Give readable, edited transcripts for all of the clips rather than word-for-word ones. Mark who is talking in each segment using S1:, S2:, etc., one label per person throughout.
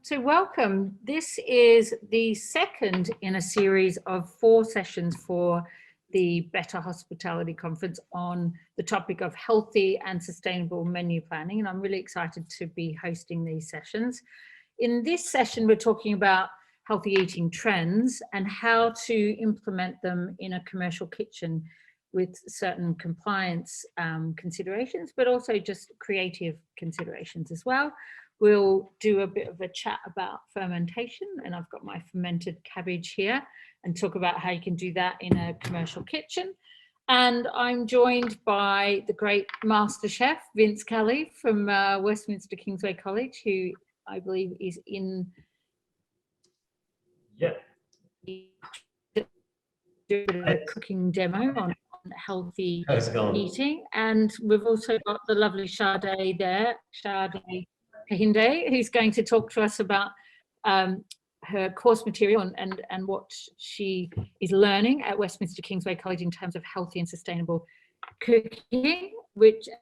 S1: So welcome. This is the second in a series of 4 sessions for the Better Hospitality Conference on the topic of healthy and sustainable menu planning. And I'm really excited to be hosting these sessions. In this session, we're talking about healthy eating trends and how to implement them in a commercial kitchen with certain compliance considerations, but also just creative considerations as well. We'll do a bit of a chat about fermentation, and I've got my fermented cabbage here, and talk about how you can do that in a commercial kitchen. And I'm joined by the great master chef, Vince Kelly from Westminster Kingsway College, who I believe is in...
S2: Yeah.
S1: Do a cooking demo on healthy eating. And we've also got the lovely Sade there, Sade Kahinde, who's going to talk to us about her course material and what she is learning at Westminster Kingsway College in terms of healthy and sustainable cooking,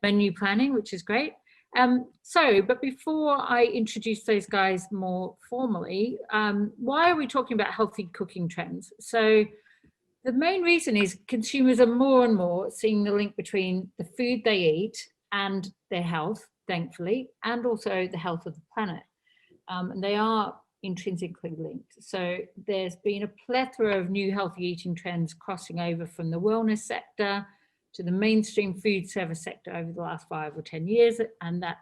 S1: menu planning, which is great. But before I introduce those guys more formally, why are we talking about healthy cooking trends? So the main reason is consumers are more and more seeing the link between the food they eat and their health, thankfully, and also the health of the planet. And they are intrinsically linked. So there's been a plethora of new healthy eating trends crossing over from the wellness sector to the mainstream food service sector over the last 5 or 10 years, and that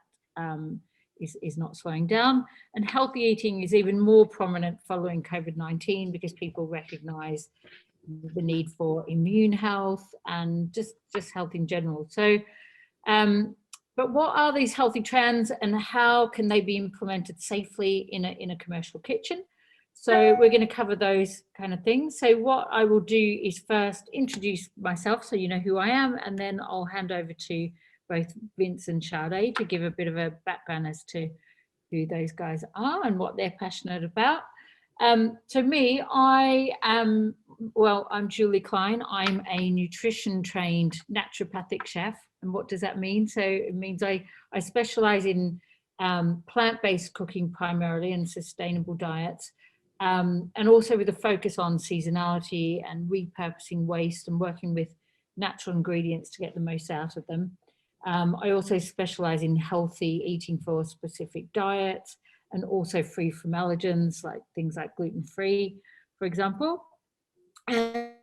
S1: is not slowing down. And healthy eating is even more prominent following COVID-19 because people recognise the need for immune health and just health in general. So, but what are these healthy trends and how can they be implemented safely in a commercial kitchen? So we're going to cover those kind of things. So what I will do is first introduce myself so you know who I am, and then I'll hand over to both Vince and Sade to give a bit of a background as to who those guys are and what they're passionate about. So me, I'm Julie Klein. I'm a nutrition trained naturopathic chef. And what does that mean? So it means I specialize in plant-based cooking primarily and sustainable diets, and also with a focus on seasonality and repurposing waste and working with natural ingredients to get the most out of them. I also specialize in healthy eating for specific diets, and also free from allergens, like things like gluten-free, for example. And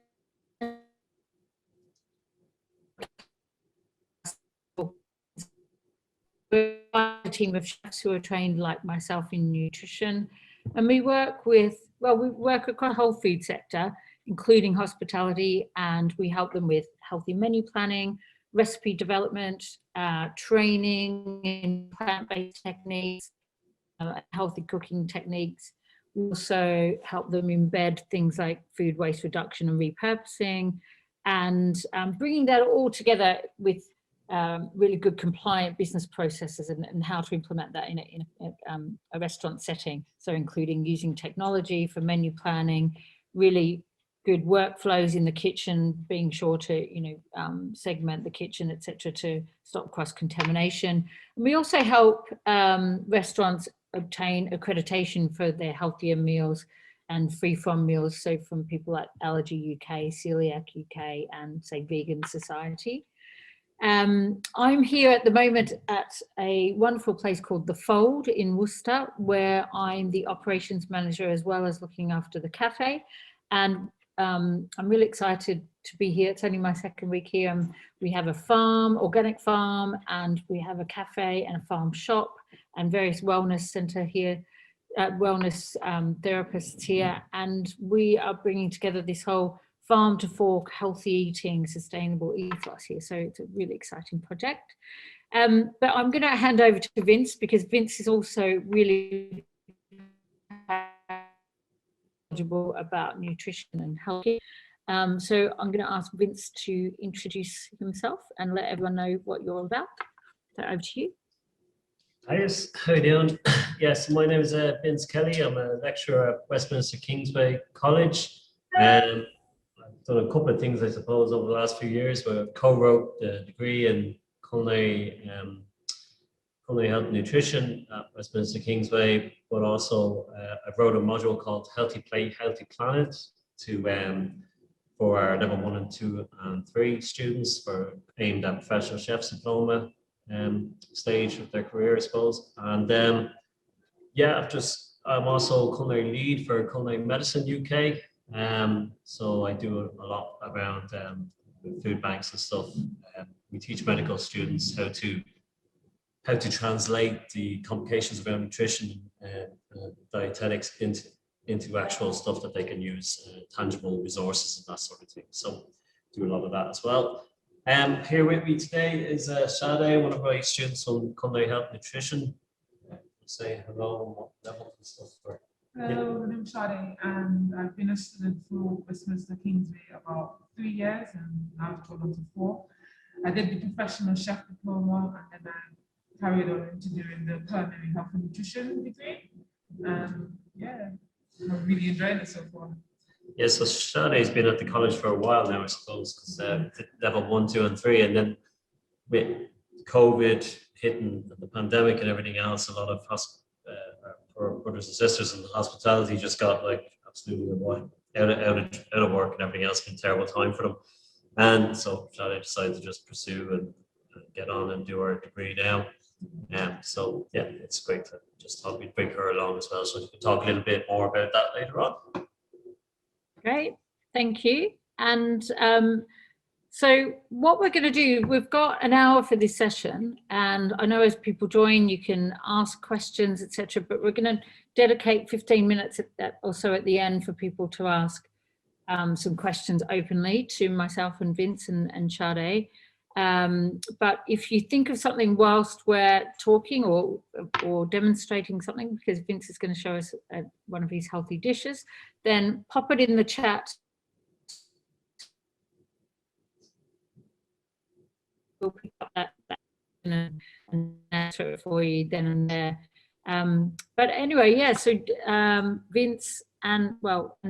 S1: we're a team of chefs who are trained like myself in nutrition, and we work across the whole food sector, including hospitality, and we help them with healthy menu planning, recipe development, training in plant-based techniques, healthy cooking techniques. We also help them embed things like food waste reduction and repurposing, and bringing that all together with really good compliant business processes and how to implement that in a restaurant setting. So including using technology for menu planning, really good workflows in the kitchen, being sure to segment the kitchen, etc., to stop cross-contamination. And we also help restaurants obtain accreditation for their healthier meals and free from meals, so from people like Allergy UK, Celiac UK, and say Vegan Society. I'm here at the moment at a wonderful place called The Fold in Worcester, where I'm the operations manager as well as looking after the cafe. And I'm really excited to be here. It's only my second week here. We have a farm, organic farm, and we have a cafe and a farm shop and various wellness centre here, wellness therapists here. And we are bringing together this whole farm to fork, healthy eating, sustainable ethos here. So it's a really exciting project. But I'm going to hand over to Vince because Vince is also really about nutrition and health. So I'm going to ask Vince to introduce himself and let everyone know what you're all about. So over to you.
S2: Hi, yes. How are you doing? Yes, my name is Vince Kelly. I'm a lecturer at Westminster Kingsway College. I've done a couple of things, I suppose, over the last few years. Where I co-wrote the degree in culinary culinary health and nutrition at Westminster Kingsway, but also I wrote a module called Healthy Plate, Healthy Planet for our level 1 and 2 and 3 students aimed at professional chef's diploma stage of their career, I suppose. And yeah, I'm also culinary lead for Culinary Medicine UK. So I do a lot around food banks and stuff. We teach medical students how to translate the complications around nutrition and dietetics into actual stuff that they can use, tangible resources and that sort of thing. So do a lot of that as well. Here with me today is Sade, one of my students on culinary health and nutrition. Say hello and what level and stuff for.
S3: Hello, my name is Sade, and I've been a student for Westminster Kingsway about 3 years, and now I've gone on to 4. I did the professional chef diploma, and then I carried on into doing the culinary health and nutrition degree. Yeah, I'm really enjoying it so far.
S2: Yeah, so Sade's been at the college for a while now, I suppose, because level 1, 2, and 3, and then with COVID hitting the pandemic and everything else, a lot of our brothers and sisters in the hospitality just got like absolutely out of work and everything else. Been a terrible time for them, and so Sade decided to just pursue and get on and do her degree now. So yeah, it's great to just thought we'd bring her along as well, so we can talk a little bit more about that later on.
S1: Great, thank you. And so what we're going to do, we've got an hour for this session, and I know as people join, you can ask questions, etc. But we're going to dedicate 15 minutes also at the end for people to ask some questions openly to myself and Vince and Sade. But if you think of something whilst we're talking or demonstrating something, because Vince is going to show us one of his healthy dishes, then pop it in the chat. We'll pick up that and answer it for you then and there. But anyway, yeah, so Vince and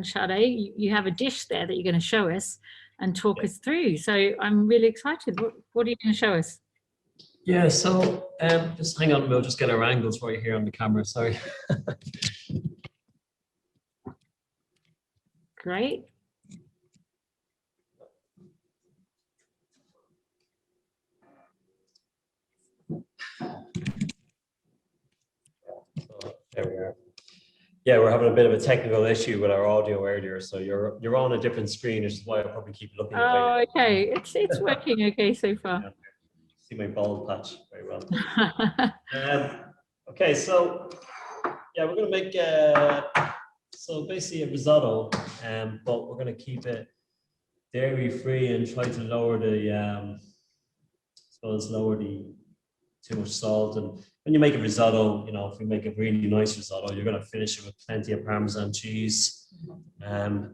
S1: Sade, you have a dish there that you're going to show us and talk us through. So I'm really excited. What are you going to show us?
S2: Yeah, so just hang on, we'll just get our angles for you here on the camera, sorry.
S1: Great.
S2: There we are. Yeah, we're having a bit of a technical issue with our audio earlier, so you're on a different screen, which is why I probably keep looking.
S1: Oh, okay. It's working okay so far.
S2: Yeah. See my bald patch very well. Okay, so yeah, we're going to make so basically a risotto, but we're going to keep it dairy free and try to lower the too much salt. And when you make a risotto, you know, if you make a really nice risotto, you're going to finish it with plenty of Parmesan cheese.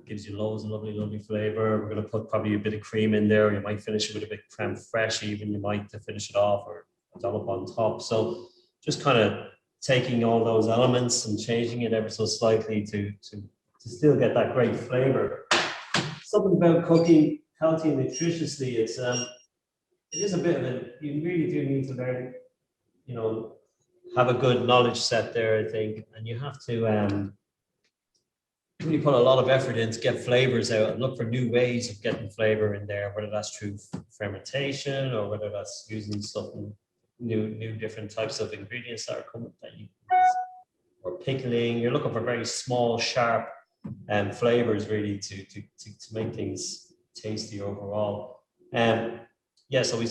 S2: Gives you loads of lovely flavor. We're going to put probably a bit of cream in there. You might finish it with a bit of creme fraiche, even you might to finish it off, or a dollop on top. So just kind of taking all those elements and changing it ever so slightly to still get that great flavor. Something about cooking healthy and nutritiously, it is a bit of a, you really do need to learn, you know, have a good knowledge set there, I think, and you have to really put a lot of effort in to get flavors out and look for new ways of getting flavor in there, whether that's through fermentation or whether that's using something new different types of ingredients that are coming that you use, or pickling. You're looking for very small, sharp flavors really to make things tasty overall. Yeah, so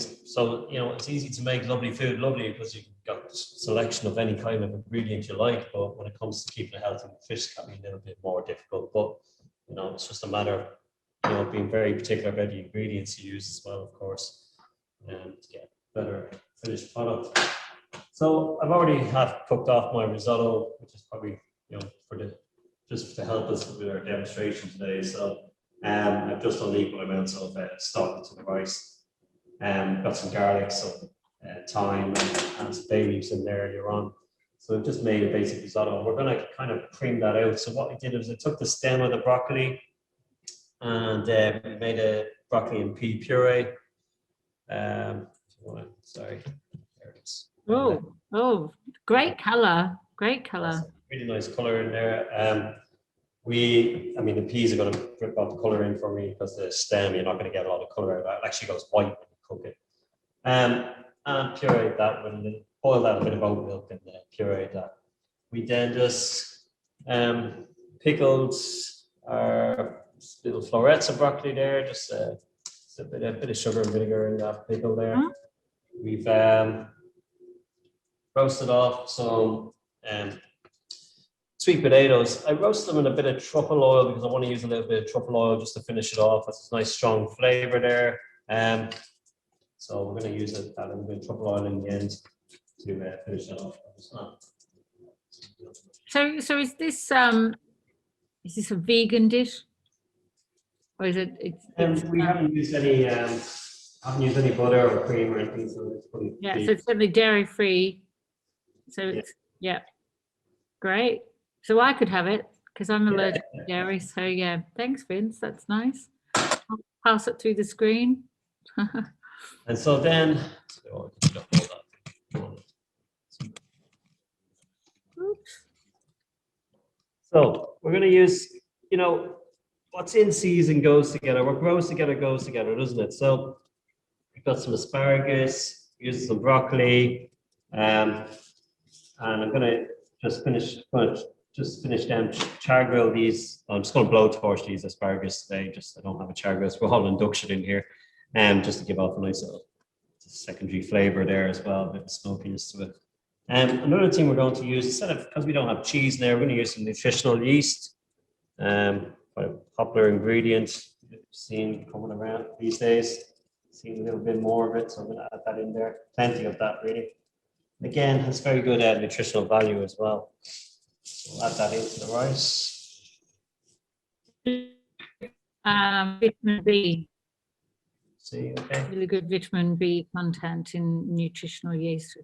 S2: you know, it's easy to make lovely food lovely because you've got a selection of any kind of ingredient you like, but when it comes to keeping it healthy, fish can be a little bit more difficult. But you know, it's just a matter of, you know, being very particular about the ingredients you use as well, of course, to get better finished product. So I've already cooked off my risotto, which is probably, you know, just to help us with our demonstration today. So I've just done equal amounts of stock to the rice. Got some garlic, some thyme, and some bay leaves in there earlier on. So I've just made a basic risotto, and we're going to kind of cream that out. So what I did is I took the stem of the broccoli and made a broccoli and pea puree. Sorry, there it is.
S1: Oh, great color. Great color.
S2: Really nice color in there. I mean, the peas are going to drip out the color in for me because the stem, you're not going to get a lot of color out of it. It actually goes white when you cook it. And puree that boil that a bit of oat milk and puree that. We then just pickled our little florets of broccoli there, just a bit of sugar and vinegar in that pickle there. We've roasted off some sweet potatoes. I roast them in a bit of truffle oil because I want to use a little bit of truffle oil just to finish it off. That's a nice strong flavor there. So we're going to use that little bit of truffle oil in the end to finish it off.
S1: So is this a vegan dish, or is it?
S2: We haven't used any butter or cream or anything, so it's pretty.
S1: Yeah, so it's certainly dairy free. So it's great. So I could have it because I'm allergic to dairy. So yeah, thanks, Vince. That's nice. I'll pass it through the screen.
S2: And so then, so we're going to use, what's in season goes together. What grows together goes together, doesn't it? So we've got some asparagus, use some broccoli, and I'm going to just finish them char grill these. I'm just going to blow torch these asparagus today. I don't have a char grill. So we're all induction in here, just to give off a nice secondary flavor there as well, a bit of smokiness to it. Another thing we're going to use, because we don't have cheese now, we're going to use some nutritional yeast, quite a popular ingredient you've seen coming around these days. Seen a little bit more of it, so I'm going to add that in there. Plenty of that, really. Again, has very good nutritional value as well. So we'll add that into the rice.
S1: Vitamin B.
S2: See, okay.
S1: Really good vitamin B content in nutritional yeast.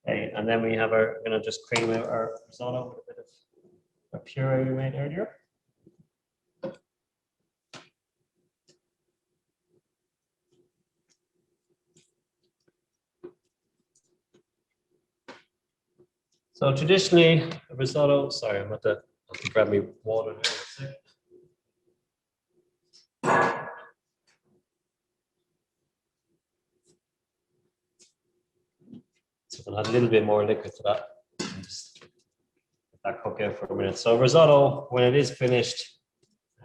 S2: Okay, and then we're going to just cream out our risotto with a bit of our puree we made earlier. So traditionally, a risotto, sorry, I'm have to grab me water there. So I'm going to add a little bit more liquid to that. Just let that cook out for a minute. So risotto, when it is finished,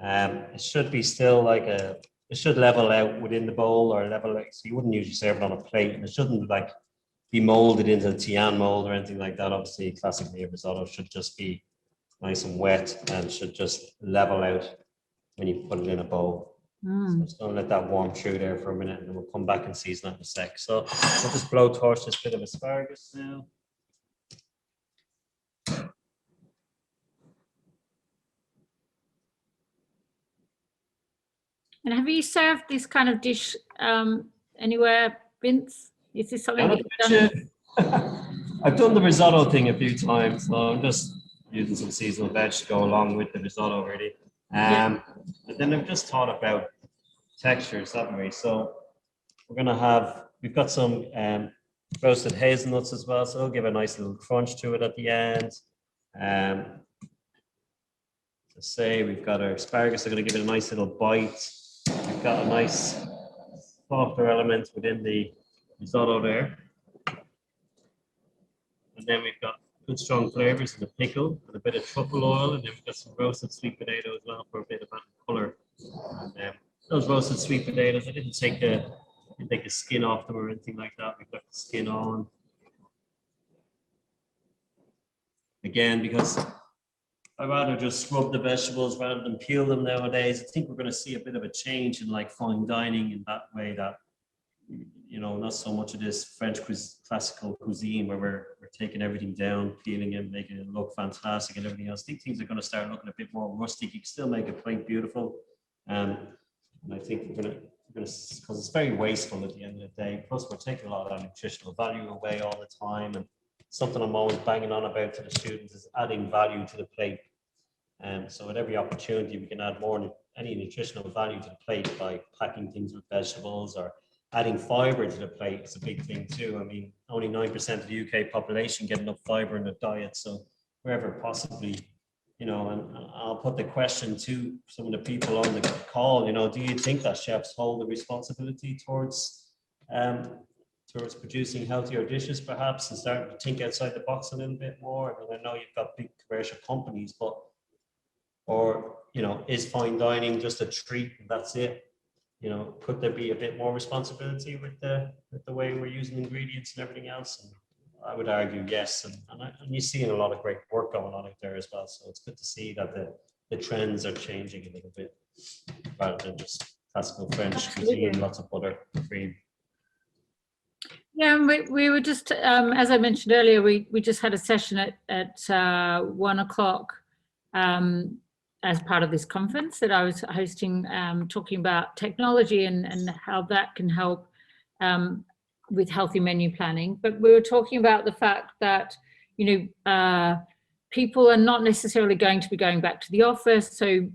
S2: it should be still it should level out within the bowl or level out. So you wouldn't usually serve it on a plate, and it shouldn't be molded into a tian mold or anything like that. Obviously, classically, a risotto should just be nice and wet and should just level out when you put it in a bowl. So I'm just going to let that warm through there for a minute, and then we'll come back and season that in a sec. So I'll just blow torch this bit of asparagus now.
S1: And have you served this kind of dish anywhere, Vince? Is this something that you've done?
S2: I've done the risotto thing a few times, so I'm just using some seasonal veg to go along with the risotto, really. And then I've just thought about textures, haven't we? So we've got some roasted hazelnuts as well, so it'll give a nice little crunch to it at the end. To say we've got our asparagus, they're going to give it a nice little bite. We've got a nice softer element within the risotto there. And then we've got good strong flavors in the pickle and a bit of truffle oil, and then we've got some roasted sweet potato as well for a bit of color. And those roasted sweet potatoes, I didn't take the skin off them or anything like that. We've got the skin on. Again, because I rather just scrub the vegetables rather than peel them nowadays. I think we're going to see a bit of a change in fine dining in that way, that not so much of this French classical cuisine where we're taking everything down, peeling it, making it look fantastic and everything else. I think things are going to start looking a bit more rustic. You can still make a plate beautiful. And I think we're going to, because it's very wasteful at the end of the day. Plus, we're taking a lot of nutritional value away all the time. And something I'm always banging on about to the students is adding value to the plate. And so at every opportunity, we can add any nutritional value to the plate by packing things with vegetables or adding fibre to the plate is a big thing too. I mean, only 9% of the UK population get enough fibre in their diet. So wherever possibly, you know, and I'll put the question to some of the people on the call, you know, do you think that chefs hold the responsibility towards producing healthier dishes perhaps, and starting to think outside the box a little bit more? I mean, I know you've got big commercial companies, but, or, you know, is fine dining just a treat and that's it? You know, could there be a bit more responsibility with the way we're using ingredients and everything else? And I would argue yes, and you're seeing a lot of great work going on out there as well. So it's good to see that the trends are changing a little bit, rather than just classical French cuisine, lots of butter, cream.
S1: Yeah, and we were just, as I mentioned earlier, we just had a session at 1 o'clock as part of this conference that I was hosting, talking about technology and how that can help with healthy menu planning. But we were talking about the fact that, you know, people are not necessarily going to be going back to the office, so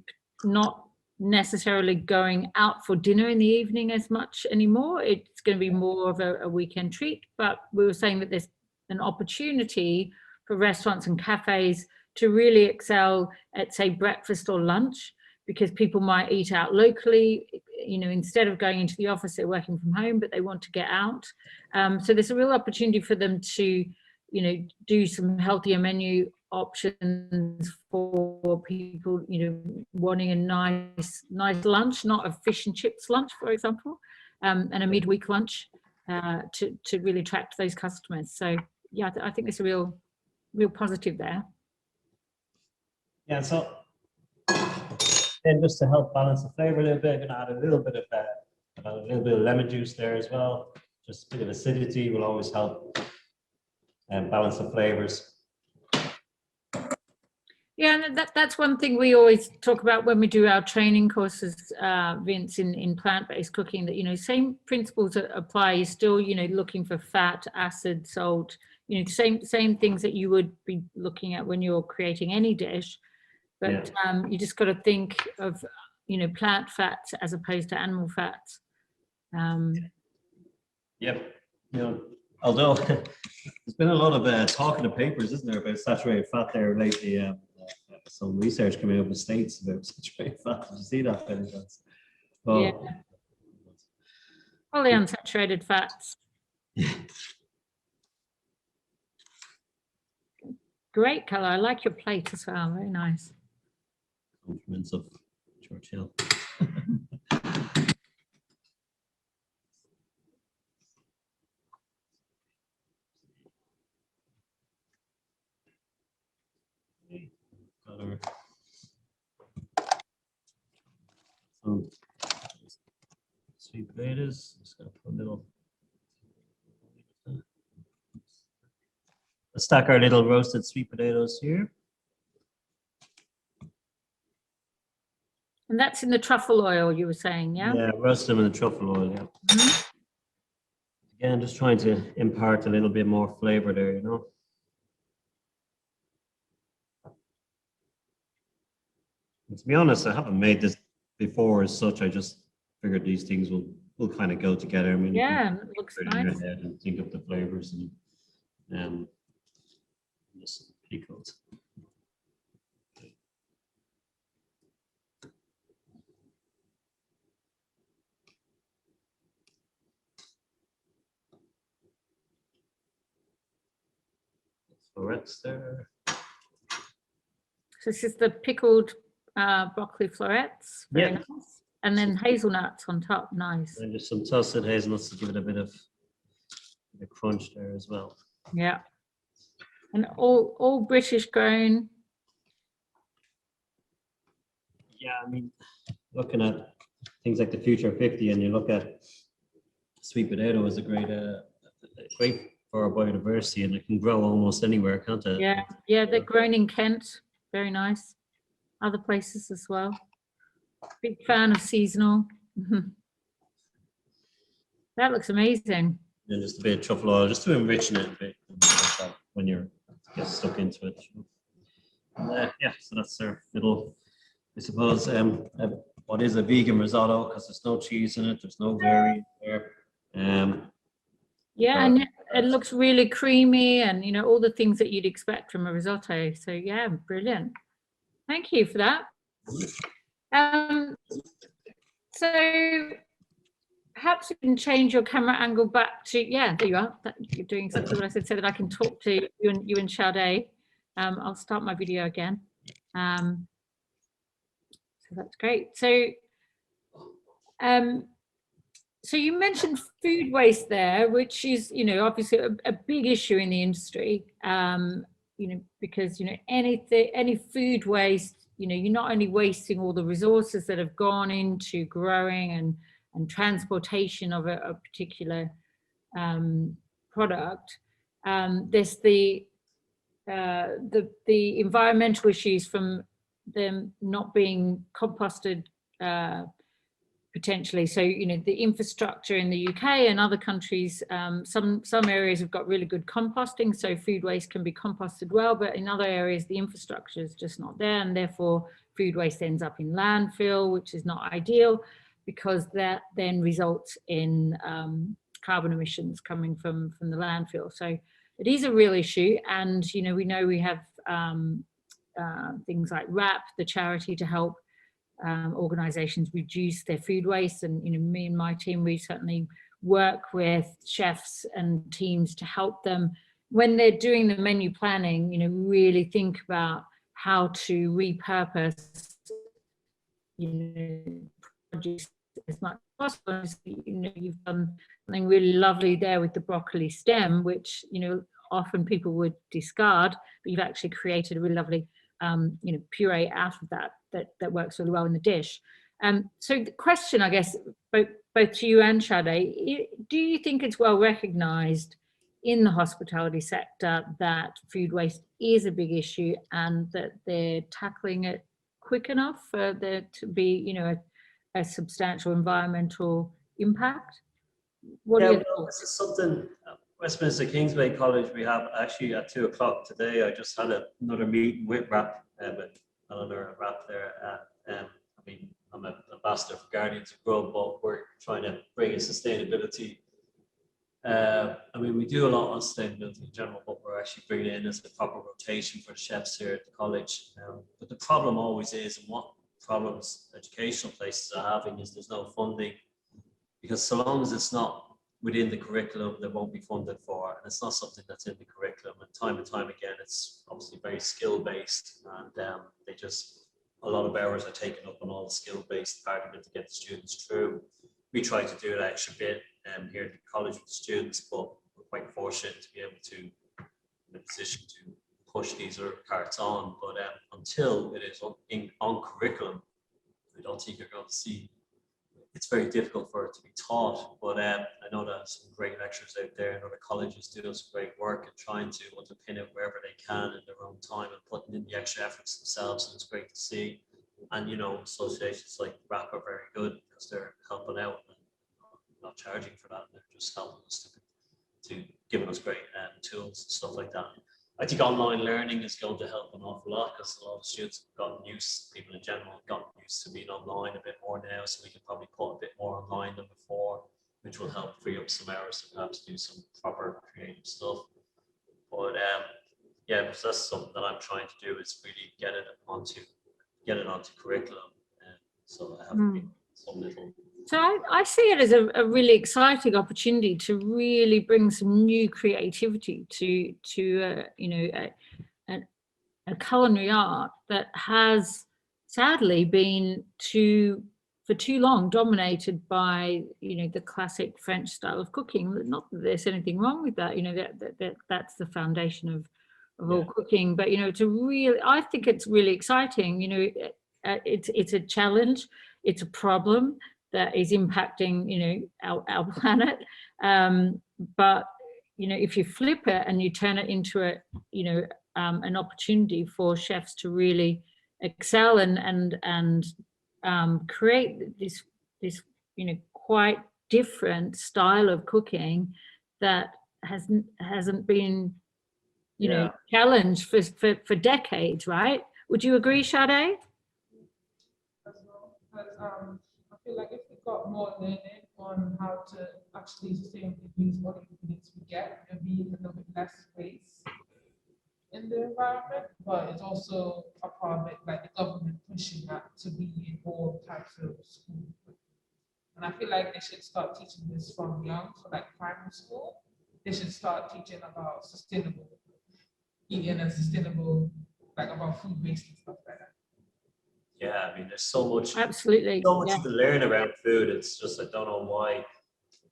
S1: not necessarily going out for dinner in the evening as much anymore. It's going to be more of a weekend treat. But we were saying that there's an opportunity for restaurants and cafes to really excel at, say, breakfast or lunch, because people might eat out locally, you know, instead of going into the office, they're working from home, but they want to get out. So there's a real opportunity for them to, you know, do some healthier menu options for people, you know, wanting a nice lunch, not a fish and chips lunch, for example, and a midweek lunch to really attract those customers. So yeah, I think there's a real positive there.
S2: Yeah, so then just to help balance the flavor a little bit, I'm gonna add a little bit of lemon juice there as well. Just a bit of acidity will always help and balance the flavors.
S1: Yeah, and that's one thing we always talk about when we do our training courses, Vince, in plant-based cooking, that, you know, same principles that apply. You're still, you know, looking for fat, acid, salt, you know, same things that you would be looking at when you're creating any dish. But yeah, you just got to think of, you know, plant fats as opposed to animal fats.
S2: Yep. You know, although there's been a lot of talk in the papers, isn't there, about saturated fat there lately? Some research coming out of the States about saturated fat. Did you see that? Well,
S1: yeah. Polyunsaturated fats. Great color. I like your plate as well. Very nice.
S2: Compliments of Churchill. Sweet potatoes. Just gonna put a little. Let's stack our little roasted sweet potatoes here.
S1: And that's in the truffle oil, you were saying, yeah?
S2: Yeah, roast them in the truffle oil, yeah. Mm-hmm. Again, just trying to impart a little bit more flavor there, you know. And to be honest, I haven't made this before as such. I just figured these things will kind of go together. I mean,
S1: yeah, it looks nice.
S2: In your head and think of the flavors and just pickled. Florets there.
S1: So this is the pickled broccoli florets. Very nice. And then hazelnuts on top. Nice.
S2: And just some toasted hazelnuts to give it a bit of crunch there as well.
S1: Yeah. And all British grown.
S2: Yeah, I mean, looking at things like the Future 50, and you look at sweet potato as a great for our biodiversity, and it can grow almost anywhere, can't it?
S1: Yeah, yeah, they're grown in Kent. Very nice. Other places as well. Big fan of seasonal. That looks amazing.
S2: And just a bit of truffle oil, just to enrich it a bit when you're get stuck into it. And, yeah, so that's our little, I suppose, what is a vegan risotto, because there's no cheese in it, there's no dairy there.
S1: Yeah, and it looks really creamy, and you know, all the things that you'd expect from a risotto. So yeah, brilliant. Thank you for that. So perhaps you can change your camera angle back to, yeah, there you are. You're doing exactly what I said, so that I can talk to you and Sade. I'll start my video again. So that's great. So so you mentioned food waste there, which is, you know, obviously a big issue in the industry, you know, because, you know, any food waste, you know, you're not only wasting all the resources that have gone into growing and transportation of a particular product. There's the environmental issues from them not being composted potentially. So, you know, the infrastructure in the UK and other countries, some areas have got really good composting, so food waste can be composted well, but in other areas the infrastructure is just not there, and therefore food waste ends up in landfill, which is not ideal, because that then results in carbon emissions coming from the landfill. So it is a real issue, and you know, we have things like WRAP, the charity, to help organizations reduce their food waste. And you know, me and my team, we certainly work with chefs and teams to help them when they're doing the menu planning, you know, really think about how to repurpose, you know, produce as much as possible. You know, you've done something really lovely there with the broccoli stem, which, you know, often people would discard, but you've actually created a really lovely you know, puree out of that works really well in the dish. So the question, I guess, both to you and Sade, do you think it's well recognized in the hospitality sector that food waste is a big issue, and that they're tackling it quick enough for there to be, you know, a substantial environmental impact? What are your thoughts?
S2: This is something Westminster Kingsway College, we have actually at 2 o'clock today. I just had another meeting with RAP, with another RAP there. I mean, I'm an ambassador for Guardians of Growth, but we're trying to bring in sustainability. I mean, we do a lot on sustainability in general, but we're actually bringing it in as a proper rotation for the chefs here at the college. But the problem always is, and what problems educational places are having, is there's no funding, because so long as it's not within the curriculum, there won't be funded for, and it's not something that's in the curriculum. And time again, it's obviously very skill based, and a lot of hours are taken up on all the skill based part of it to get the students through. We try to do an extra bit here at the college with the students, but we're quite fortunate to be able to, in a position to push these other parts on. But until it is on curriculum, I don't think you're going to see. It's very difficult for it to be taught, but I know that some great lecturers out there in other colleges doing some great work and trying to underpin it wherever they can in their own time and putting in the extra efforts themselves, and it's great to see. And you know, associations like RAP are very good because they're helping out and not charging for that. They're just helping us to giving us great tools and stuff like that. I think online learning is going to help an awful lot, because a lot of students have gotten used, people in general have gotten used to being online a bit more now, so we can probably put a bit more online than before, which will help free up some hours to perhaps do some proper creative stuff. But yeah, so that's something that I'm trying to do, is really get it onto curriculum, so I have some little.
S1: So I see it as a really exciting opportunity to really bring some new creativity to you know, a culinary art that has sadly been for too long dominated by, you know, the classic French style of cooking. Not that there's anything wrong with that, you know, that's the foundation of all cooking. But you know, I think it's really exciting. You know, it's a challenge, it's a problem that is impacting, you know, our planet. But, you know, if you flip it and you turn it into you know, an opportunity for chefs to really excel and create this, you know, quite different style of cooking that hasn't been, you know, challenged for decades, right? Would you agree, Sade?
S3: As well, but I feel like if we got more learning on how to actually sustainably use what ingredients we get and be a little bit less waste in the environment, but it's also a part of it, like the government pushing that to be in all types of schools. And I feel like they should start teaching this from young, so like primary school, they should start teaching about sustainable eating and sustainable, like about food waste and stuff like that.
S2: Yeah, I mean, there's so much,
S1: Absolutely.
S2: so much
S1: Yeah.
S2: to learn around food. It's just, I don't know why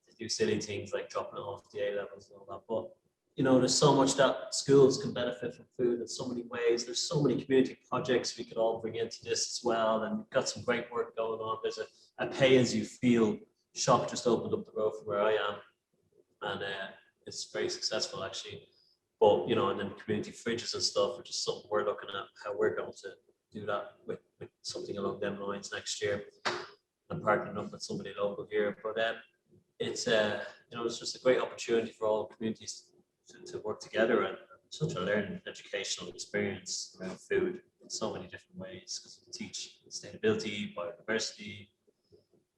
S2: they do silly things like dropping it off the A levels and all that. But, you know, there's so much that schools can benefit from food in so many ways. There's so many community projects we could all bring into this as well. And we've got some great work going on. There's a pay as you feel shop just opened up the road from where I am. And it's very successful, actually. But, you know, and then community fridges and stuff, which is something we're looking at, how we're going to do that with something along them lines next year. I'm partnering up with somebody local here. But it's, you know, it's just a great opportunity for all communities to work together, and such a learning educational experience around food in so many different ways, because you teach sustainability, biodiversity,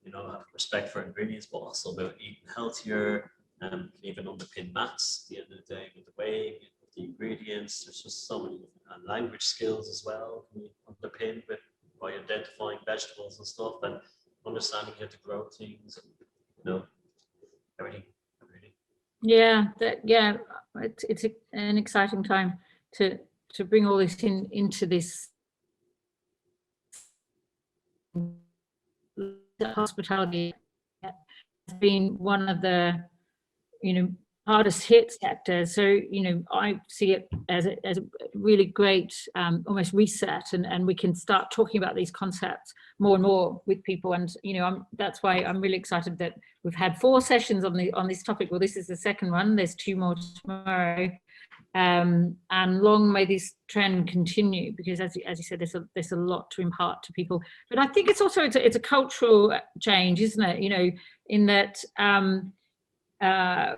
S2: you know, have respect for ingredients, but also about eating healthier, and can even underpin maths at the end of the day with the weighing, with the ingredients. There's just so many different, and language skills as well can be underpinned with by identifying vegetables and stuff, and understanding how to grow things, and, you know, everything.
S1: Yeah, it's an exciting time to bring all this into this hospitality. Has been one of the, you know, hardest hit sectors. So, you know, I see it as a really great almost reset, and we can start talking about these concepts more and more with people. And, you know, that's why I'm really excited that we've had 4 sessions on this topic. Well, this is the second one. There's 2 more tomorrow. And long may this trend continue, because as you said, there's a lot to impart to people. But I think it's also it's a cultural change, isn't it? You know, in that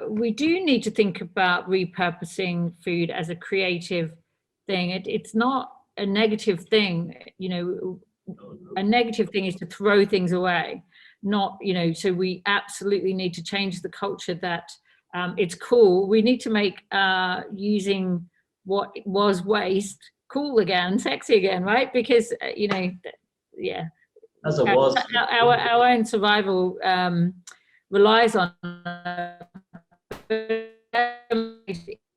S1: we do need to think about repurposing food as a creative thing. It's not a negative thing, you know. A negative thing is to throw things away, not, you know. So we absolutely need to change the culture that it's cool. We need to make using what was waste cool again, sexy again, right? Because you know, yeah,
S2: as it was,
S1: our own survival relies on in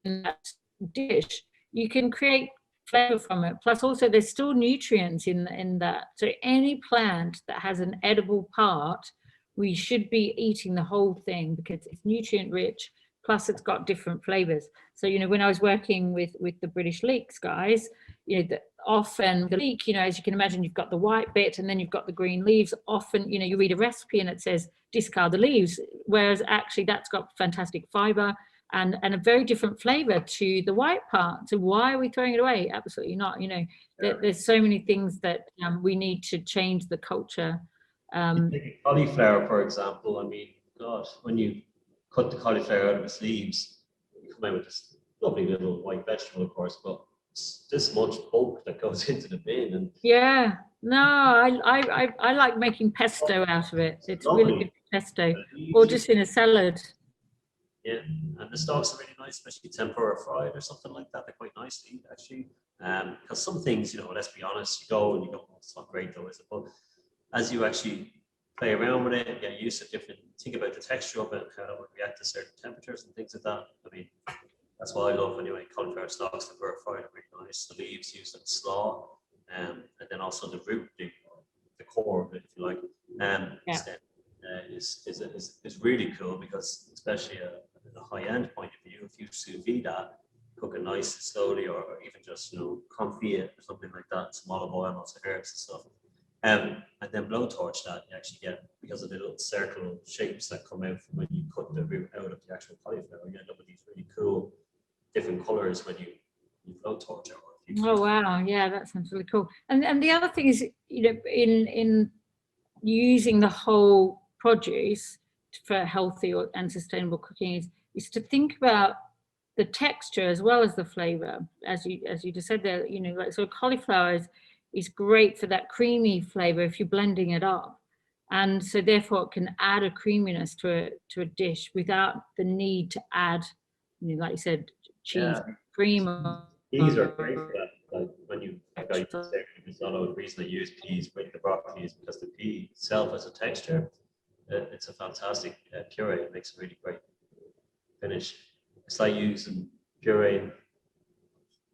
S1: that dish. You can create flavor from it. Plus, also there's still nutrients in that. So any plant that has an edible part, we should be eating the whole thing, because it's nutrient rich. Plus, it's got different flavors. So, you know, when I was working with the British leeks guys, you know, often the leek, you know, as you can imagine, you've got the white bit and then you've got the green leaves. Often, you know, you read a recipe and it says discard the leaves, whereas actually that's got fantastic fiber and a very different flavor to the white part. So why are we throwing it away? Absolutely not. You know, there's so many things that we need to change the culture.
S2: Take cauliflower, for example. I mean, God, when you cut the cauliflower out of its leaves, you come out with this lovely little white vegetable, of course, but this much bulk that goes into the bin. And
S1: yeah, no, I like making pesto out of it. It's
S2: lovely.
S1: Really good pesto, or just in a salad.
S2: Yeah, and the stalks are really nice, especially tempura fried or something like that. They're quite nice to eat, actually. Because some things, you know, let's be honest, you go and you go, oh, it's not great though, is it? But as you actually play around with it and get used to different, think about the texture of it and how it would react to certain temperatures and things like that. I mean, that's what I love anyway. Cauliflower stalks, tempura fried are really nice. The leaves used in slaw, and then also the root, the core of it, if you like. Is really cool, because especially in a high-end point of view, if you sous vide that, cook it nice and slowly, or even just, you know, confit it or something like that, some olive oil, lots of herbs and stuff, and then blowtorch that, you actually get, because of the little circle shapes that come out from when you cut the root out of the actual cauliflower, you end up with these really cool different colors when you blowtorch it.
S1: Oh wow, yeah, that sounds really cool. And the other thing is, you know, in using the whole produce for healthy and sustainable cooking is to think about the texture as well as the flavor, as you just said there. You know, like, so cauliflower is great for that creamy flavor if you're blending it up. And so therefore it can add a creaminess to a dish without the need to add, you know, like you said, cheese, cream.
S2: Peas are great for that. Like when you, like I say, risotto, the reason I use peas with the broccoli is because the pea itself has a texture. It's a fantastic puree. It makes a really great finish. It's like using puree.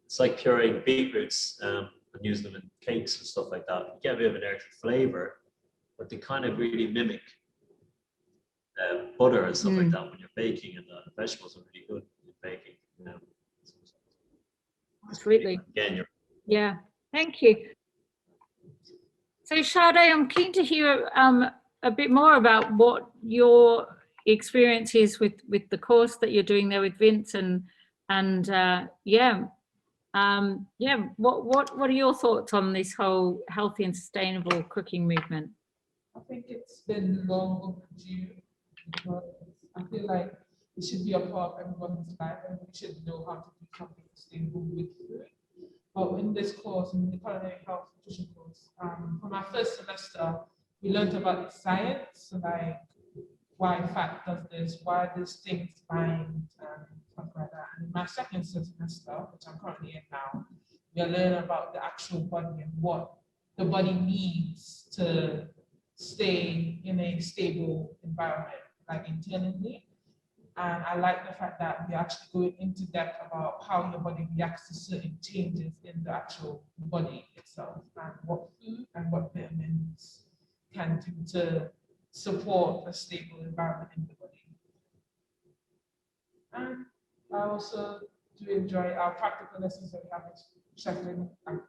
S2: It's like pureeing beetroots and using them in cakes and stuff like that. You get a bit of an earthy flavor, but they kind of really mimic butter and stuff like that when you're baking, and the vegetables are really good in baking.
S1: Absolutely.
S2: Again,
S1: yeah, thank you. So Sade, I'm keen to hear a bit more about what your experience is with the course that you're doing there with Vince, and what are your thoughts on this whole healthy and sustainable cooking movement?
S3: I think it's been long overdue, because I feel like it should be a part of everyone's life, and we should know how to do something sustainable with food. But in this course, in the culinary health nutrition course, for my first semester, we learned about the science, like why fat does this, why these things bind, and stuff like that. And in my second semester, which I'm currently in now, we are learning about the actual body and what the body needs to stay in a stable environment, like internally. And I like the fact that we're actually going into depth about how your body reacts to certain changes in the actual body itself, and what food and what vitamins can do to support a stable environment in the body. And I also do enjoy our practical lessons that we have with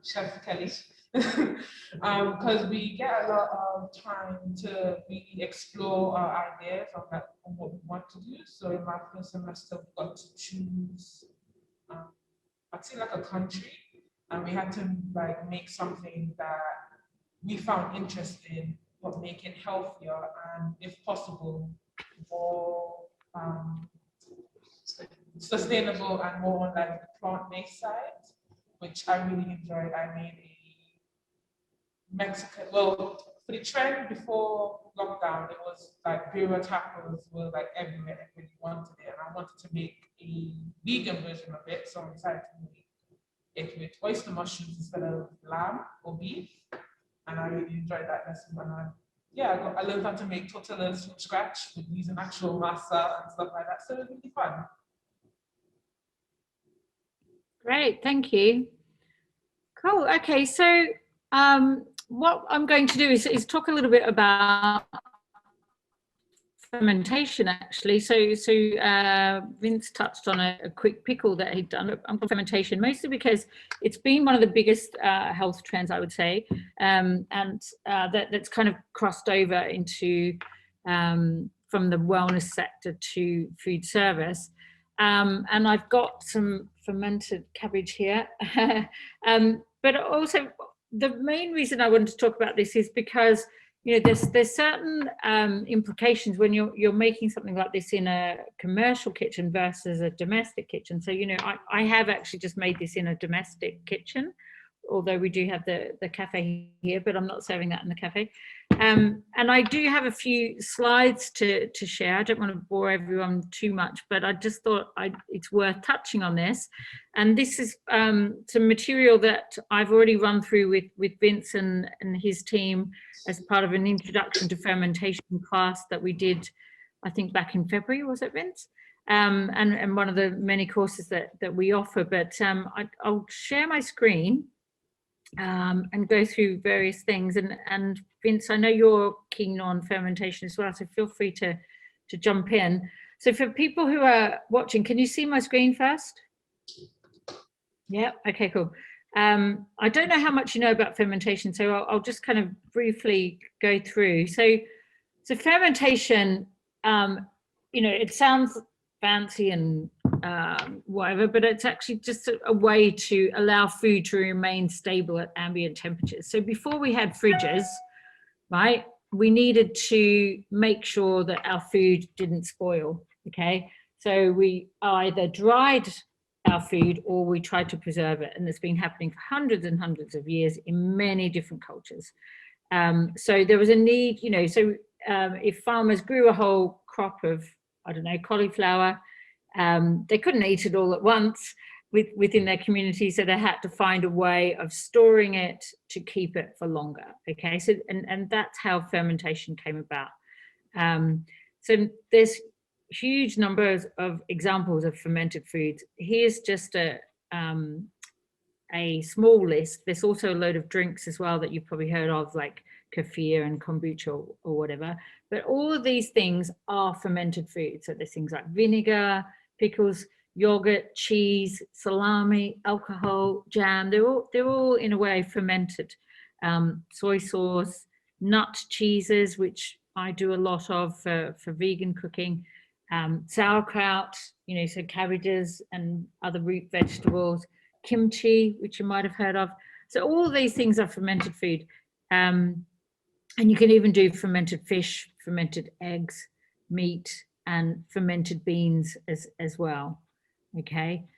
S3: Chef Kelly, because we get a lot of time to really explore our ideas of what we want to do. So in my first semester, we got to choose, I'd say like a country, and we had to like make something that we found interesting, but make it healthier and, if possible, more sustainable and more on like the plant-based side, which I really enjoyed. I made a Mexican, well, for the trend before lockdown, it was like birria tacos were like everywhere, everybody wanted it, and I wanted to make a vegan version of it, so I decided to make it with oyster mushrooms instead of lamb or beef, and I really enjoyed that lesson. And I learned how to make tortillas from scratch with using actual masa and stuff like that, so it was really fun.
S1: Great, thank you. Cool. Okay, so what I'm going to do is talk a little bit about fermentation, actually. So Vince touched on a quick pickle that he'd done on fermentation, mostly because it's been one of the biggest health trends, I would say, and that's kind of crossed over into from the wellness sector to food service. And I've got some fermented cabbage here. But also the main reason I wanted to talk about this is because, you know, there's certain implications when you're making something like this in a commercial kitchen versus a domestic kitchen. So, you know, I have actually just made this in a domestic kitchen, although we do have the cafe here, but I'm not serving that in the cafe. And I do have a few slides to share. I don't want to bore everyone too much, but I just thought it's worth touching on this. And this is some material that I've already run through with Vince and his team as part of an introduction to fermentation class that we did, I think back in February, was it, Vince? And one of the many courses that we offer. But I'll share my screen and go through various things. And Vince, I know you're keen on fermentation as well, so feel free to jump in. So for people who are watching, can you see my screen first? Yeah, okay, cool. I don't know how much you know about fermentation, so I'll just kind of briefly go through. So fermentation, you know, it sounds fancy and whatever, but it's actually just a way to allow food to remain stable at ambient temperatures. So before we had fridges, right, we needed to make sure that our food didn't spoil, okay? So we either dried our food or we tried to preserve it, and it's been happening for hundreds and hundreds of years in many different cultures. So there was a need, you know, so if farmers grew a whole crop of, I don't know, cauliflower, they couldn't eat it all at once within their community, so they had to find a way of storing it to keep it for longer. Okay, so and that's how fermentation came about. So there's huge numbers of examples of fermented foods. Here's just a small list. There's also a load of drinks as well that you've probably heard of, like kefir and kombucha or whatever. But all of these things are fermented foods. So there's things like vinegar, pickles, yogurt, cheese, salami, alcohol, jam. They're all in a way fermented. Soy sauce, nut cheeses, which I do a lot of for vegan cooking. Sauerkraut, you know, so cabbages and other root vegetables. Kimchi, which you might have heard of. So all of these things are fermented food. And you can even do fermented fish, fermented eggs, meat, and fermented beans as well. Okay.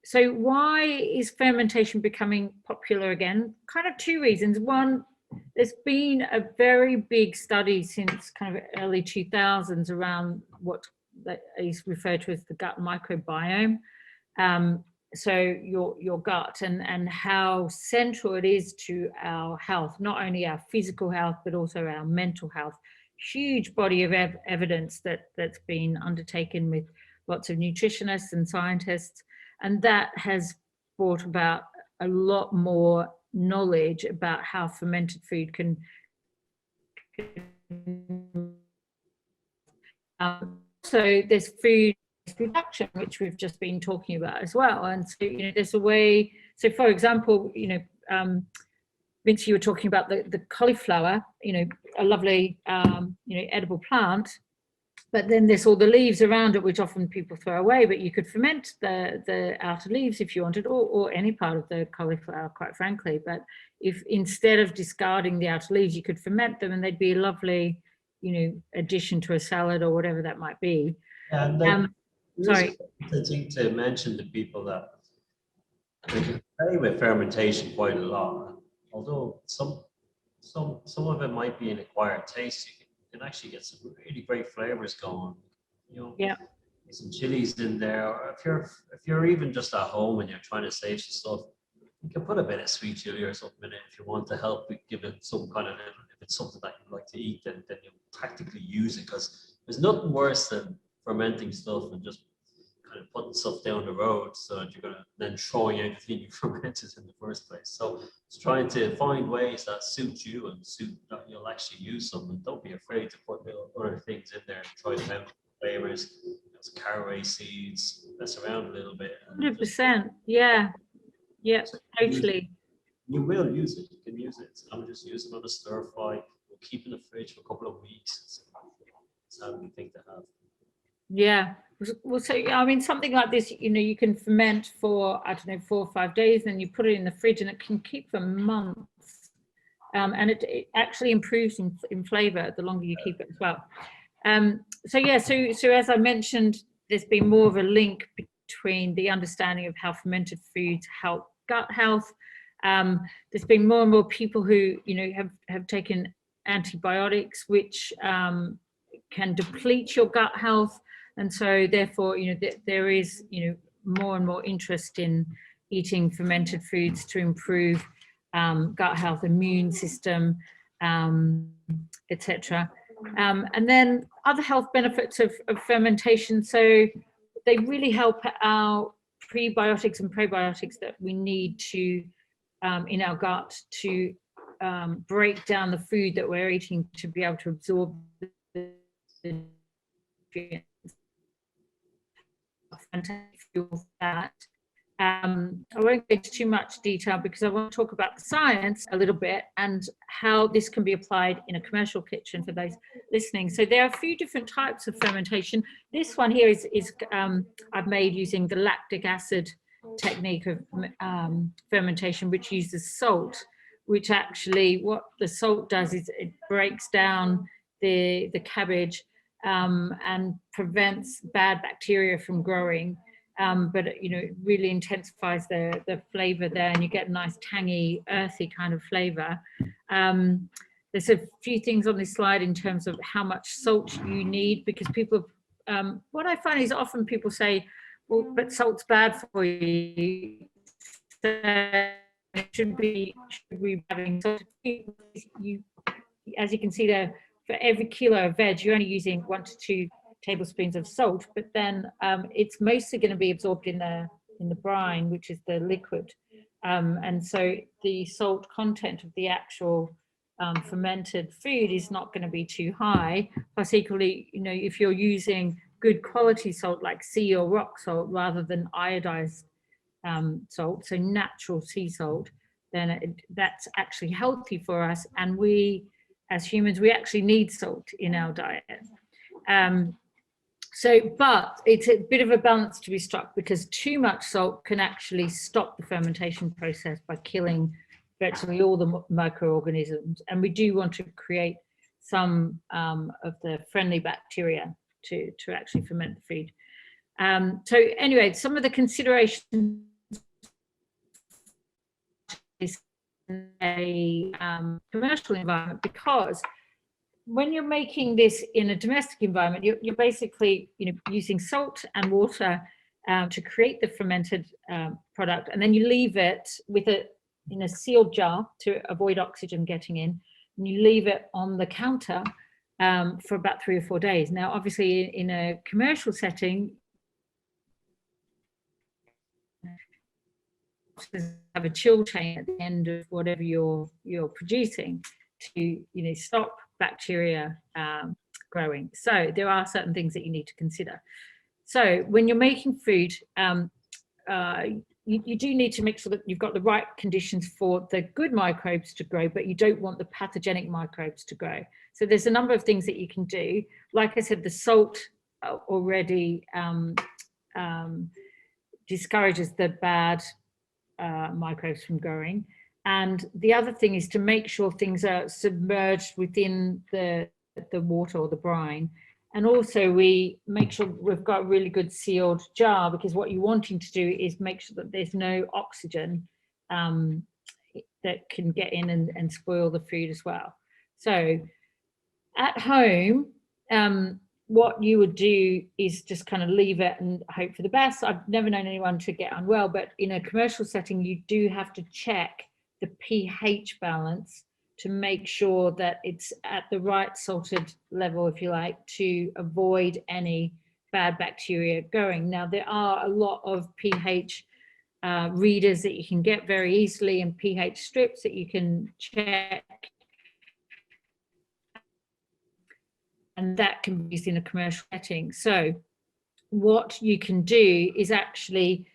S1: So why is fermentation becoming popular again? Kind of two reasons. One, there's been a very big study since kind of early 2000s around what is referred to as the gut microbiome. So your gut and how central it is to our health, not only our physical health, but also our mental health. Huge body of evidence that's been undertaken with lots of nutritionists and scientists. And that has brought about a lot more knowledge about how fermented food can so there's food production, which we've just been talking about as well. And so, you know, there's a way, so for example, you know, Vince, you were talking about the cauliflower, you know, a lovely, you know, edible plant, but then there's all the leaves around it, which often people throw away, but you could ferment the outer leaves if you wanted, or any part of the cauliflower, quite frankly. But if instead of discarding the outer leaves, you could ferment them, and they'd be a lovely, you know, addition to a salad or whatever that might be.
S2: And
S1: sorry.
S2: The thing to mention to people that they can play with fermentation quite a lot, although some of it might be an acquired taste. You can actually get some really great flavors going. You know,
S1: yeah,
S2: some chilies in there, or if you're even just at home and you're trying to save some stuff, you can put a bit of sweet chili or something in it if you want to help give it some kind of, if it's something that you like to eat, then you practically use it, because there's nothing worse than fermenting stuff and just kind of putting stuff down the road so that you're gonna then throwing out the thing you fermented in the first place. So it's trying to find ways that suit you and suit that you'll actually use them, and don't be afraid to put other things in there and try them out, flavors, caraway seeds, mess around a little bit.
S1: 100%. Yeah, yeah, totally.
S2: You will use it. You can use it. I'm just using it on a stir fry. We'll keep in the fridge for a couple of weeks. It's a handy thing to have.
S1: Yeah. Well, so I mean, something like this, you know, you can ferment for, I don't know, 4 or 5 days, and you put it in the fridge, and it can keep for months. And it actually improves in flavor the longer you keep it as well. So yeah, so as I mentioned, there's been more of a link between the understanding of how fermented foods help gut health. There's been more and more people who, you know, have taken antibiotics, which can deplete your gut health. And so therefore, you know, there is, you know, more and more interest in eating fermented foods to improve gut health, immune system, etc. And then other health benefits of fermentation. So they really help our prebiotics and probiotics that we need to in our gut to break down the food that we're eating to be able to absorb the nutrients. That. I won't go into too much detail because I want to talk about the science a little bit and how this can be applied in a commercial kitchen for those listening. So there are a few different types of fermentation. This one here is I've made using the lactic acid technique of fermentation, which uses salt, which actually what the salt does is it breaks down the cabbage and prevents bad bacteria from growing. but you know, it really intensifies the flavor there, and you get a nice tangy, earthy kind of flavor. There's a few things on this slide in terms of how much salt you need, because people, what I find is often people say, well, but salt's bad for you. So should we having salt? As you can see there, for every kilo of veg, you're only using 1 to 2 tablespoons of salt, but then it's mostly going to be absorbed in the brine, which is the liquid, and so the salt content of the actual fermented food is not going to be too high. Plus, equally, you know, if you're using good quality salt like sea or rock salt rather than iodized salt, so natural sea salt, then that's actually healthy for us. And we, as humans, we actually need salt in our diet. But it's a bit of a balance to be struck, because too much salt can actually stop the fermentation process by killing virtually all the microorganisms. And we do want to create some of the friendly bacteria to actually ferment the food. So anyway, some of the considerations is a commercial environment, because when you're making this in a domestic environment, you're basically, you know, using salt and water to create the fermented product, and then you leave it in a sealed jar to avoid oxygen getting in, and you leave it on the counter for about 3 or 4 days. Now, obviously, in a commercial setting, have a chill chain at the end of whatever you're producing to, you know, stop bacteria growing. So there are certain things that you need to consider. So when you're making food, you do need to make sure that you've got the right conditions for the good microbes to grow, but you don't want the pathogenic microbes to grow. So there's a number of things that you can do. Like I said, the salt already discourages the bad microbes from growing. And the other thing is to make sure things are submerged within the water or the brine. And also we make sure we've got a really good sealed jar, because what you're wanting to do is make sure that there's no oxygen that can get in and spoil the food as well. So at home, what you would do is just kind of leave it and hope for the best. I've never known anyone to get unwell, but in a commercial setting, you do have to check the pH balance to make sure that it's at the right salted level, if you like, to avoid any bad bacteria going. Now, there are a lot of pH readers that you can get very easily, and pH strips that you can check, and that can be used in a commercial setting. So what you can do is actually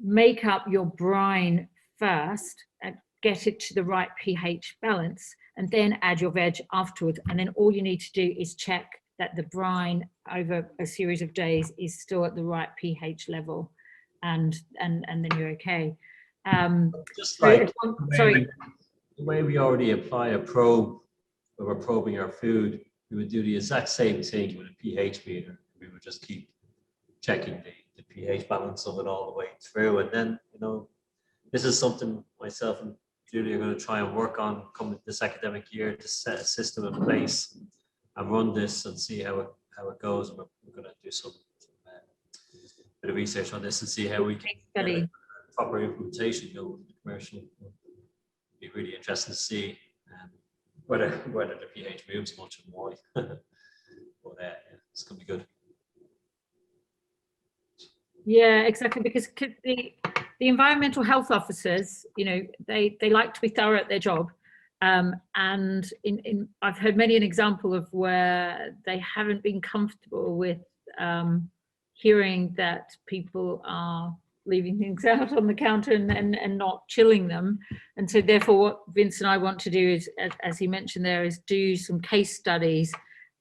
S1: make up your brine first and get it to the right pH balance, and then add your veg afterwards. And then all you need to do is check that the brine over a series of days is still at the right pH level, and then you're okay.
S2: Just like the way we already apply a probe when we're probing our food, we would do the exact same thing with a pH meter. We would just keep checking the pH balance of it all the way through. And then, you know, this is something myself and Julie are going to try and work on coming this academic year, to set a system in place and run this and see how it goes. And we're going to do some bit of research on this and see how we can get proper implementation go with the commercial. It'd be really interesting to see whether the pH moves much and why. But yeah, it's going to be good.
S1: Yeah, exactly, because the environmental health officers, you know, they like to be thorough at their job, and I've heard many an example of where they haven't been comfortable with hearing that people are leaving things out on the counter and not chilling them. And so therefore what Vince and I want to do is, as he mentioned there, is do some case studies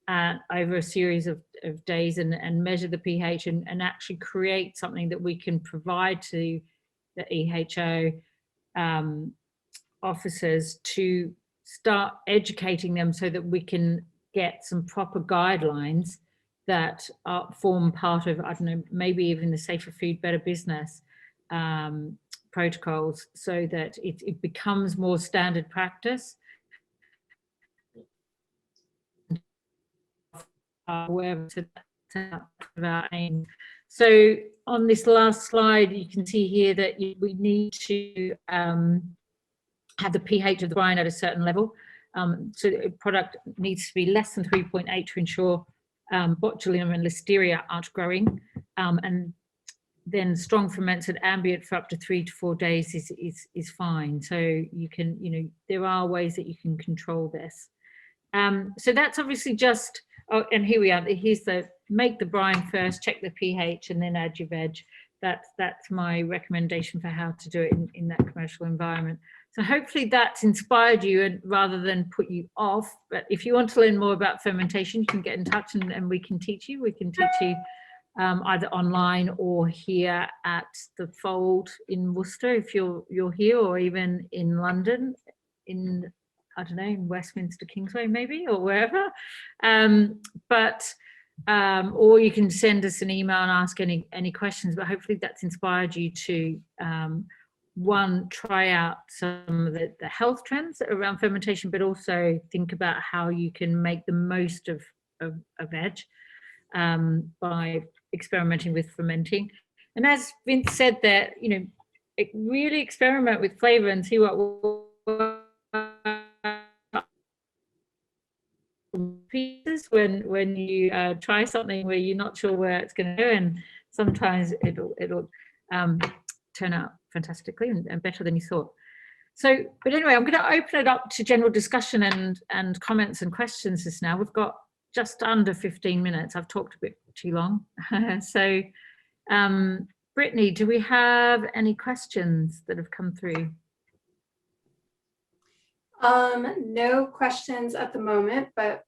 S1: over a series of days and measure the pH and actually create something that we can provide to the EHO officers to start educating them, so that we can get some proper guidelines that form part of, I don't know, maybe even the Safer Food, Better Business protocols, so that it becomes more standard practice. Wherever to our aim. So on this last slide, you can see here that we need to have the pH of the brine at a certain level. So the product needs to be less than 3.8 to ensure botulinum and listeria aren't growing. And then strong fermented ambient for up to 3 to 4 days is fine. So you can, there are ways that you can control this. So that's obviously just, oh, and here we are. Here's the make the brine first, check the pH, and then add your veg. That's my recommendation for how to do it in that commercial environment. So hopefully that's inspired you, and rather than put you off. But if you want to learn more about fermentation, you can get in touch and we can teach you. We can teach you either online or here at the Fold in Worcester, if you're here, or even in London, in, I don't know, in Westminster, Kingsway maybe, or wherever. Or you can send us an email and ask any questions, but hopefully that's inspired you to, one, try out some of the health trends around fermentation, but also think about how you can make the most of veg by experimenting with fermenting. And as Vince said there, really experiment with flavor and see what pieces when you try something where you're not sure where it's going to go, and sometimes it'll turn out fantastically and better than you thought. So, but anyway, I'm going to open it up to general discussion and comments and questions just now. We've got just under 15 minutes. I've talked a bit too long. So, Brittany, do we have any questions that have come through?
S4: No questions at the moment, but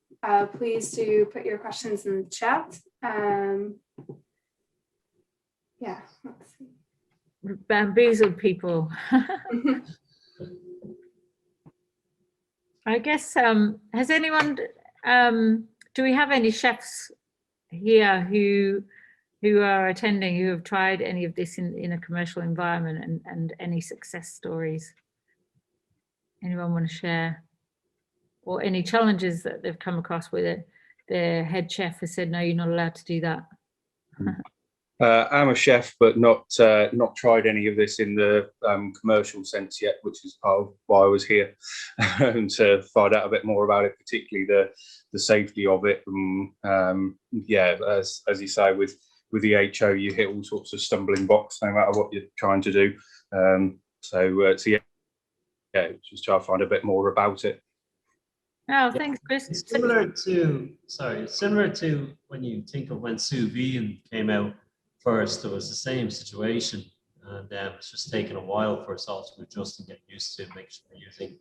S4: please do put your questions in the chat. Yeah, let's see.
S1: Bamboozled people. I guess, has anyone, do we have any chefs here who are attending, who have tried any of this in a commercial environment, and any success stories? Anyone want to share? Or any challenges that they've come across with it? Their head chef has said, no, you're not allowed to do that.
S5: I'm a chef, but not tried any of this in the commercial sense yet, which is part of why I was here, to find out a bit more about it, particularly the safety of it. Yeah, as you say, with the HO, you hit all sorts of stumbling blocks no matter what you're trying to do. So yeah, just try to find a bit more about it.
S1: Oh, thanks, Chris.
S2: It's similar to when you think of when sous vide came out first. It was the same situation, and it's just taken a while for us all to adjust and get used to making sure we're using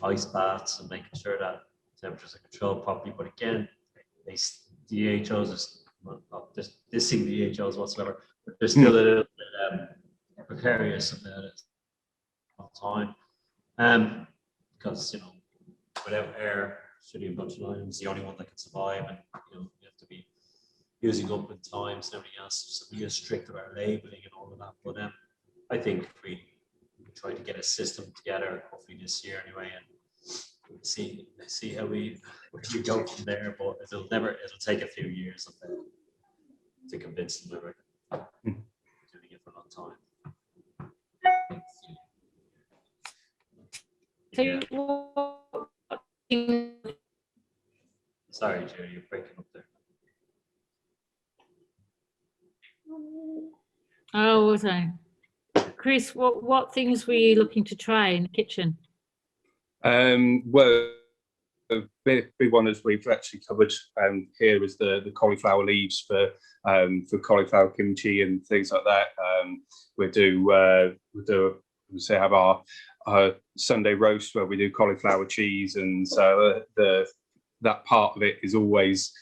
S2: ice baths and making sure that temperatures are controlled properly. But again, DHOs is not just dissing DHOs whatsoever, but they're still a little bit precarious about it all the time, because without air, sodium botulinum is the only one that can survive, and you have to be using up in times and everything else. So we are strict about labeling and all of that. But I think we try to get a system together, hopefully this year anyway, and see how we go from there. But it'll take a few years to convince them that we're doing it for a long time. Sorry, Jerry, you're breaking up there.
S1: Oh, was I? Chris, what things were you looking to try in the kitchen?
S5: Well, a big one, as we've actually covered here, is the cauliflower leaves for cauliflower kimchi and things like that. We have our Sunday roast where we do cauliflower cheese, and so that part of it is always,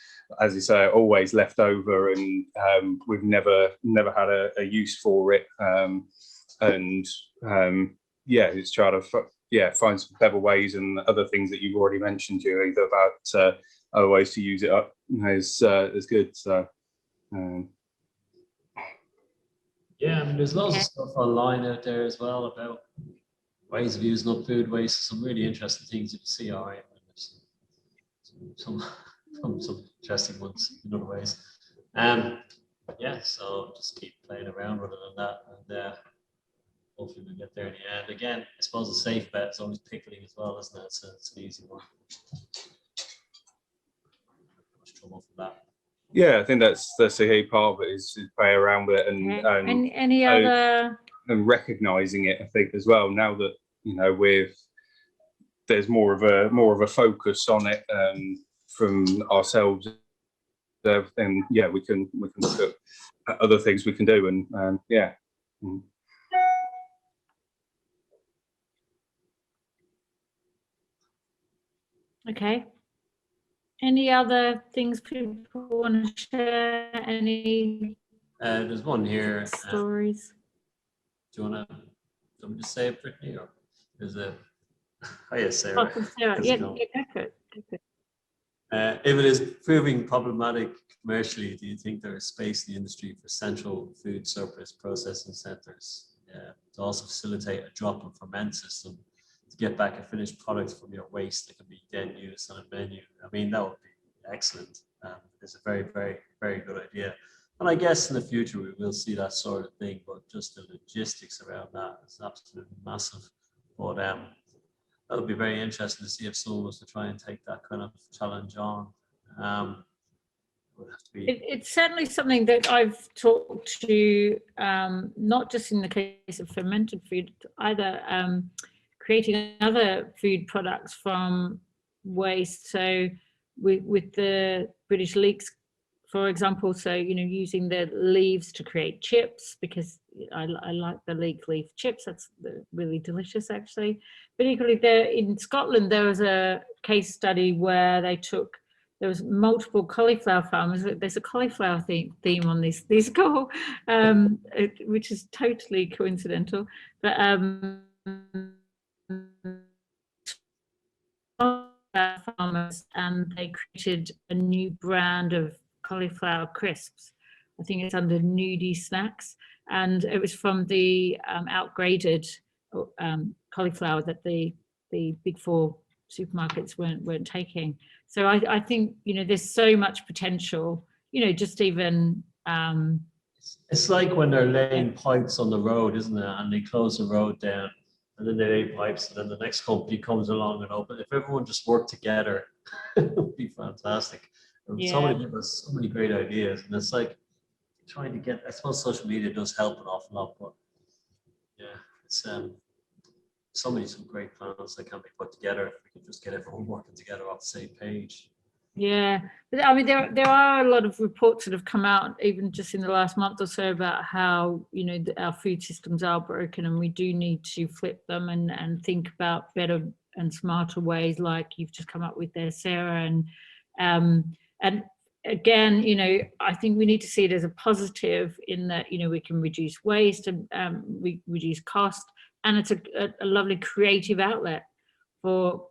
S5: as you say, always left over, and we've never had a use for it. Yeah, it's trying to find some clever ways, and other things that you've already mentioned, Julie, about other ways to use it up is good. So
S2: Yeah, I mean, there's loads of
S1: Okay.
S2: stuff online out there as well about ways of using up food waste. Some really interesting things you can see. All right, and there's some interesting ones in other ways. Yeah, so just keep playing around rather than that, and hopefully we'll get there in the end. Again, I suppose the safe bet is always pickling as well, isn't it? It's an easy one. Much trouble for that.
S5: yeah, I think that's a key part of it is to play around with it and
S1: Any other?
S5: and recognizing it. I think as well now that there's more of a focus on it from ourselves. Then yeah, we can look at other things we can do, and yeah.
S1: Okay. Any other things people want to share? Any
S2: There's one here.
S1: stories?
S2: Do you want me to say it, Brittany, or is it? Oh yes, Sarah.
S1: Oh, Sarah.
S2: How's
S1: Yeah,
S2: it going?
S1: yeah, go for it.
S2: If it is proving problematic commercially, do you think there is space in the industry for central food surplus processing centres to also facilitate a drop and ferment system to get back a finished product from your waste that can be then used on a menu? I mean, that would be excellent. It's a very, very, very good idea. And I guess in the future we will see that sort of thing, but just the logistics around that is absolutely massive. But that would be very interesting to see if someone was to try and take that kind of challenge on. Would have to be.
S1: It's certainly something that I've talked to, not just in the case of fermented food, either creating other food products from waste. So with the British leeks, for example, so, using the leaves to create chips, because I like the leek leaf chips. That's really delicious, actually. But equally, there in Scotland, there was a case study where there was multiple cauliflower farmers. There's a cauliflower theme on this call, which is totally coincidental. But farmers, and they created a new brand of cauliflower crisps. I think it's under Nudie Snacks, and it was from the outgraded cauliflower that the big four supermarkets weren't taking. So I think there's so much potential. Just even
S2: It's like when they're laying pipes on the road, isn't it? And they close the road down, and then they lay pipes, and then the next company comes along and open. If everyone just worked together, it would be fantastic.
S1: Yeah.
S2: So many people have so many great ideas, and it's like trying to get. I suppose social media does help an awful lot, but yeah, it's some great plans that can be put together if we can just get everyone working together off the same page.
S1: Yeah, but I mean, there are a lot of reports that have come out, even just in the last month or so, about how our food systems are broken, and we do need to flip them and think about better and smarter ways, like you've just come up with there, Sarah. And again, I think we need to see it as a positive in that we can reduce waste and we reduce cost, and it's a lovely creative outlet for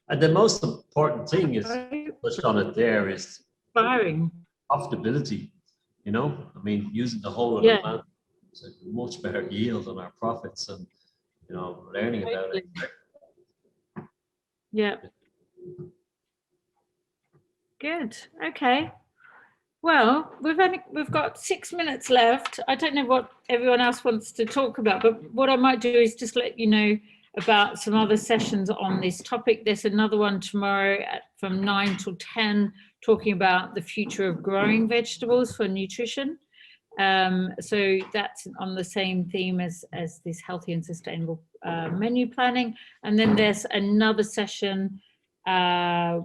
S2: And the most important thing is, touched on it there, is
S1: inspiring
S2: profitability. I mean, using the whole of the plant is a much better yield on our profits, and learning about it.
S1: Yeah. Good. Okay. Well, we've got 6 minutes left. I don't know what everyone else wants to talk about, but what I might do is just let you know about some other sessions on this topic. There's another one tomorrow from 9 till 10, talking about the future of growing vegetables for nutrition. So that's on the same theme as this healthy and sustainable menu planning. And then there's another session,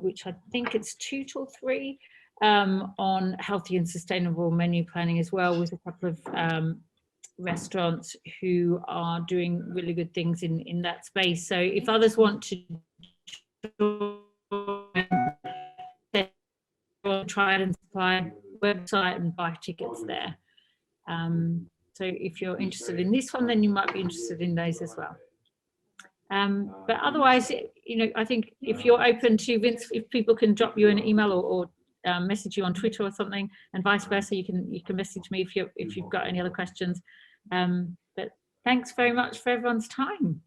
S1: which I think it's 2 till 3, on healthy and sustainable menu planning as well, with a couple of restaurants who are doing really good things in that space. So if others want to try it and supply website and buy tickets there. So if you're interested in this one, then you might be interested in those as well. But otherwise, you know, I think if you're open to, Vince, if people can drop you an email or message you on Twitter or something, and vice versa, you can message me if you've got any other questions. But thanks very much for everyone's time.